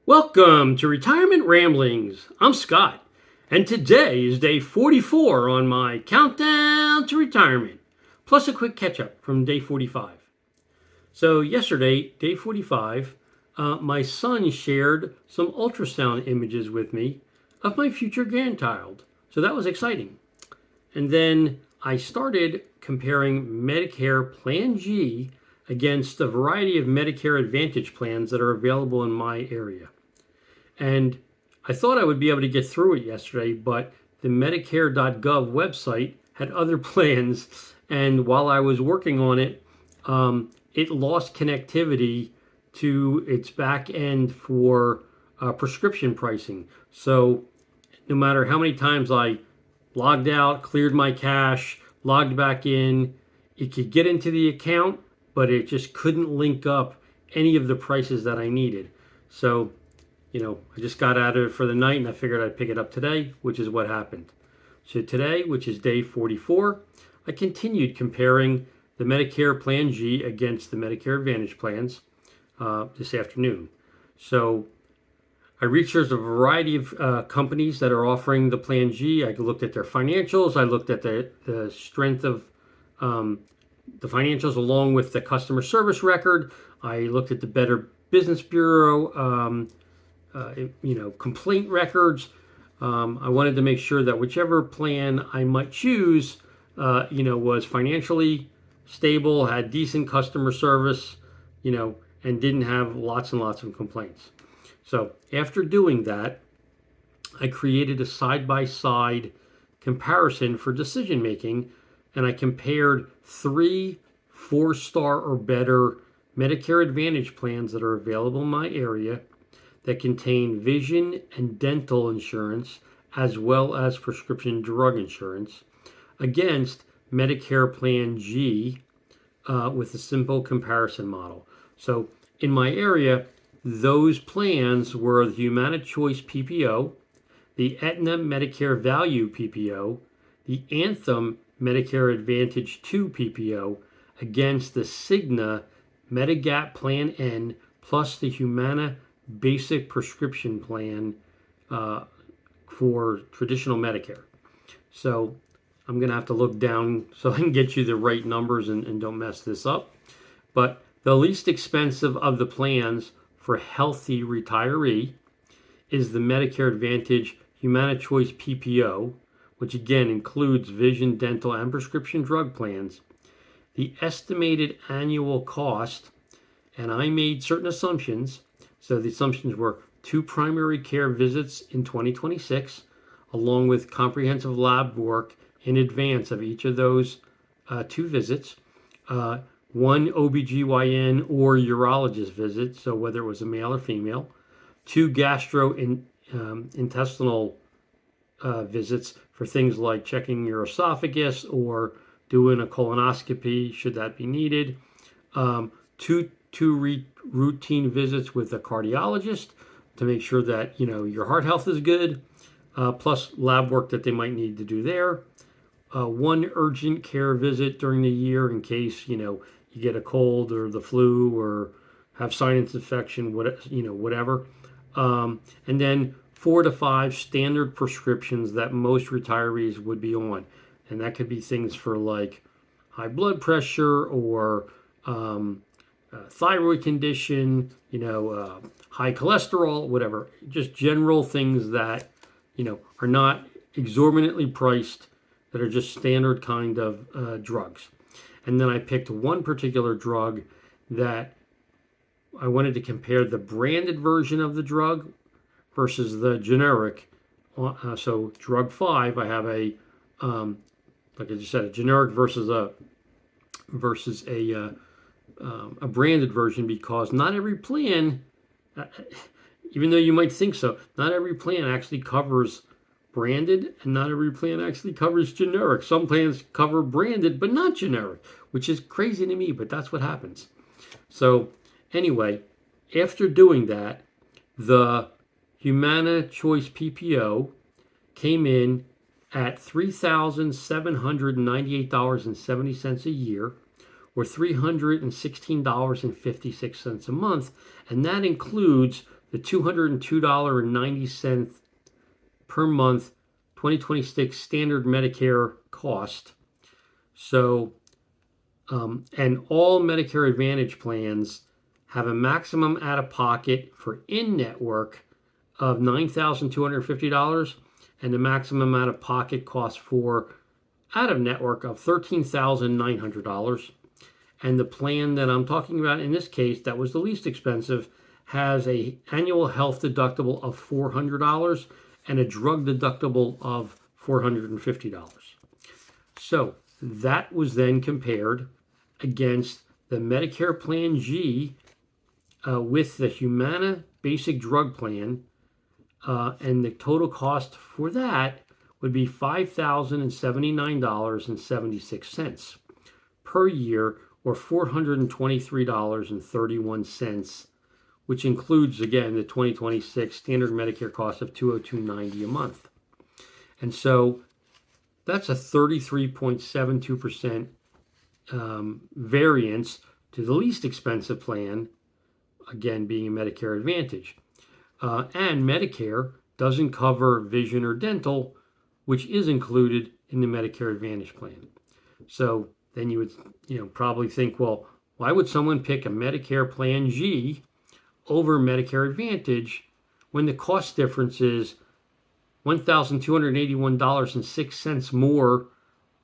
Welcome to Retirement Ramblings. I'm Scott, and today is day 44 on my countdown to retirement, plus a quick catch up from day 45. So, yesterday, day 45, my son shared some ultrasound images with me of my future grandchild. So, that was exciting. And then I started comparing Medicare Plan G against a variety of Medicare Advantage plans that are available in my area. And I thought I would be able to get through it yesterday, but the Medicare.gov website had other plans. And while I was working on it, it lost connectivity to its back end for prescription pricing. So no matter how many times I logged out, cleared my cache, logged back in, it could get into the account, but it just couldn't link up any of the prices that I needed. So, I just got out of it for the night and I figured I'd pick it up today, which is what happened. So today, which is day 44, I continued comparing the Medicare Plan G against the Medicare Advantage plans this afternoon. So I researched a variety of companies that are offering the Plan G. I looked at their financials. I looked at the strength of the financials along with the customer service record. I looked at the Better Business Bureau complaint records. I wanted to make sure that whichever plan I might choose, was financially stable, had decent customer service, and didn't have lots and lots of complaints. So after doing that, I created a side-by-side comparison for decision making, and I compared 3 4-star or better Medicare Advantage plans that are available in my area that contain vision and dental insurance as well as prescription drug insurance against Medicare Plan G with a simple comparison model. So in my area, those plans were the HumanaChoice PPO, the Aetna Medicare Value PPO, the Anthem Medicare Advantage 2 PPO against the Cigna Medigap Plan N plus the Humana Basic Prescription Plan for traditional Medicare. So I'm going to have to look down so I can get you the right numbers and don't mess this up. But the least expensive of the plans for healthy retiree is the Medicare Advantage HumanaChoice PPO, which again includes vision, dental, and prescription drug plans. The estimated annual cost, and I made certain assumptions. So the assumptions were 2 primary care visits in 2026, along with comprehensive lab work in advance of each of those 2 visits, 1 OBGYN or urologist visit, so whether it was a male or female, 2 gastrointestinal visits for things like checking your esophagus or doing a colonoscopy, should that be needed, 2 routine visits with a cardiologist to make sure that your heart health is good, plus lab work that they might need to do there, 1 urgent care visit during the year in case you get a cold or the flu or have sinus infection, whatever, and then 4 to 5 standard prescriptions that most retirees would be on, and that could be things for like high blood pressure or thyroid condition, high cholesterol, whatever. Just general things that, are not exorbitantly priced, that are just standard kind of drugs. And then I picked one particular drug that I wanted to compare the branded version of the drug versus the generic. So drug 5, I have a, like I just said, a generic versus a branded version, because not every plan, even though you might think so, not every plan actually covers branded and not every plan actually covers generic. Some plans cover branded but not generic, which is crazy to me, but that's what happens. So anyway, after doing that, the HumanaChoice PPO came in at $3,798.70 a year, or $316.56 a month, and that includes the $202.90 per month 2026 standard Medicare cost. So, and all Medicare Advantage plans have a maximum out-of-pocket for in-network of $9,250 and the maximum out-of-pocket cost for out-of-network of $13,900. And the plan that I'm talking about in this case, that was the least expensive, has a annual health deductible of $400 and a drug deductible of $450. So that was then compared against the Medicare Plan G with the Humana Basic Drug Plan, and the total cost for that would be $5,079.76 per year, or $423.31, which includes, again, the 2026 standard Medicare cost of $202.90 a month. And so that's a 33.72% variance to the least expensive plan, again, being Medicare Advantage. And Medicare doesn't cover vision or dental, which is included in the Medicare Advantage plan. So then you would, probably think, well, why would someone pick a Medicare Plan G over Medicare Advantage when the cost difference is $1,281.06 more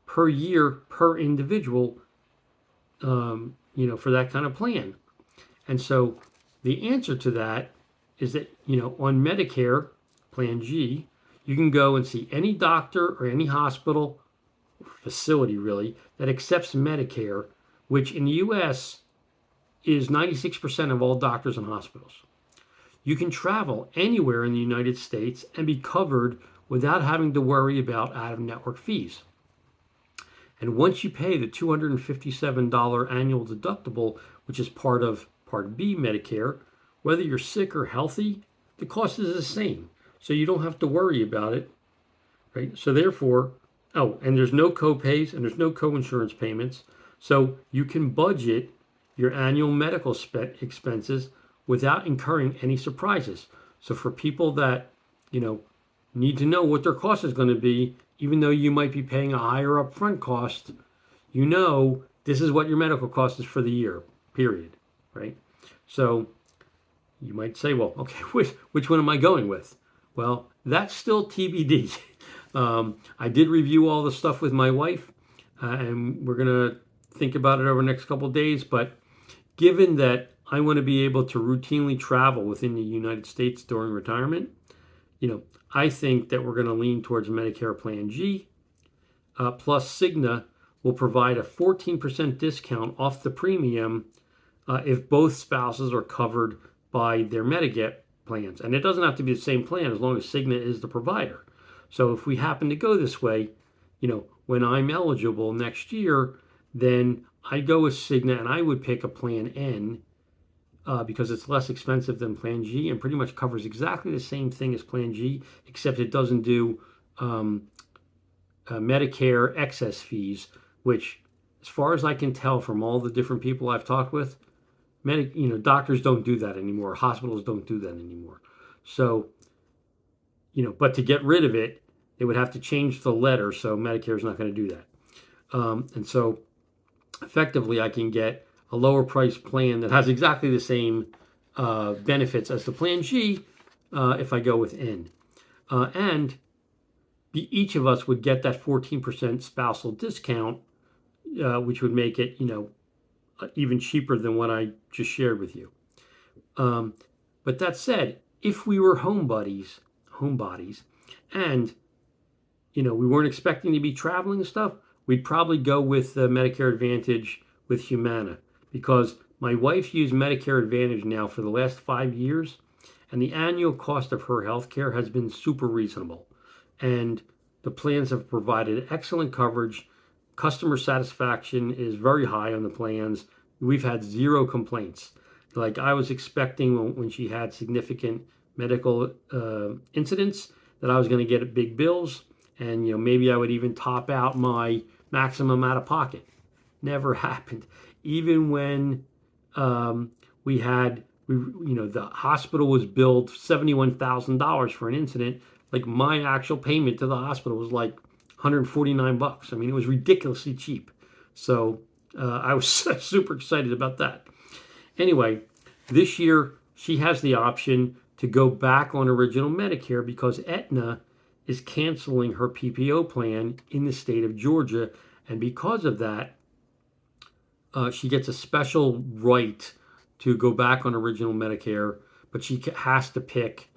per year per individual, for that kind of plan? And so the answer to that is that, on Medicare Plan G, you can go and see any doctor or any hospital, facility really, that accepts Medicare, which in the US is 96% of all doctors and hospitals. You can travel anywhere in the United States and be covered without having to worry about out-of-network fees. And once you pay the $257 annual deductible, which is part of Part B Medicare, whether you're sick or healthy, the cost is the same. So you don't have to worry about it, right? So therefore, and there's no co-pays and there's no co-insurance payments. So you can budget your annual medical expenses without incurring any surprises. So for people that, need to know what their cost is going to be, even though you might be paying a higher upfront cost, this is what your medical cost is for the year, period, right? So you might say, well, okay, which one am I going with? Well, that's still TBD. I did review all the stuff with my wife, and we're going to think about it over the next couple of days. But given that I want to be able to routinely travel within the United States during retirement, I think that we're going to lean towards Medicare Plan G. Plus Cigna will provide a 14% discount off the premium if both spouses are covered by their Medicare plans. And it doesn't have to be the same plan as long as Cigna is the provider. So if we happen to go this way, when I'm eligible next year, then I'd go with Cigna and I would pick a Plan N because it's less expensive than Plan G and pretty much covers exactly the same thing as Plan G, except it doesn't do Medicare excess fees, which, as far as I can tell from all the different people I've talked with, doctors don't do that anymore. Hospitals don't do that anymore. So, but to get rid of it, they would have to change the letter. So Medicare is not going to do that. And so effectively, I can get a lower price plan that has exactly the same benefits as the Plan G if I go with N. And each of us would get that 14% spousal discount, which would make it, even cheaper than what I just shared with you. But that said, if we were homebodies, and we weren't expecting to be traveling and stuff, we'd probably go with Medicare Advantage with Humana, because my wife's used Medicare Advantage now for the last 5 years, and the annual cost of her health care has been super reasonable. And the plans have provided excellent coverage. Customer satisfaction is very high on the plans. We've had zero complaints. Like I was expecting when she had significant medical incidents that I was going to get big bills, and maybe I would even top out my maximum out of pocket. Never happened. Even when we had The hospital was billed $71,000 for an incident. Like my actual payment to the hospital was like $149. I mean, it was ridiculously cheap. So I was super excited about that. Anyway, this year she has the option to go back on original Medicare because Aetna is canceling her PPO plan in the state of Georgia. And because of that, she gets a special right to go back on original Medicare, but she has to pick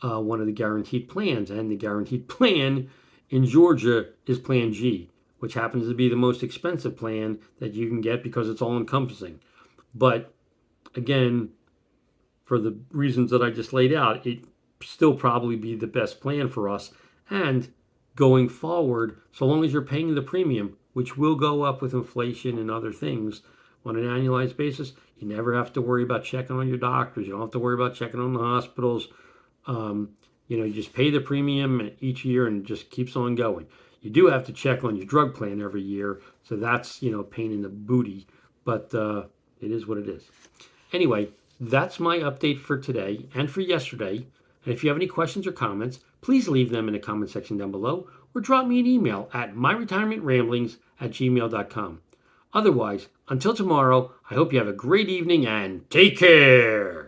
one of the guaranteed plans. And the guaranteed plan in Georgia is Plan G, which happens to be the most expensive plan that you can get because it's all encompassing. But again, for the reasons that I just laid out, it still probably be the best plan for us. And going forward, so long as you're paying the premium, which will go up with inflation and other things on an annualized basis, you never have to worry about checking on your doctors. You don't have to worry about checking on the hospitals. You just pay the premium each year and it just keeps on going. You do have to check on your drug plan every year, so that's pain in the booty, but it is what it is. Anyway, that's my update for today and for yesterday. And if you have any questions or comments, please leave them in the comment section down below or drop me an email at myretirementramblings@gmail.com. Otherwise, until tomorrow, I hope you have a great evening and take care.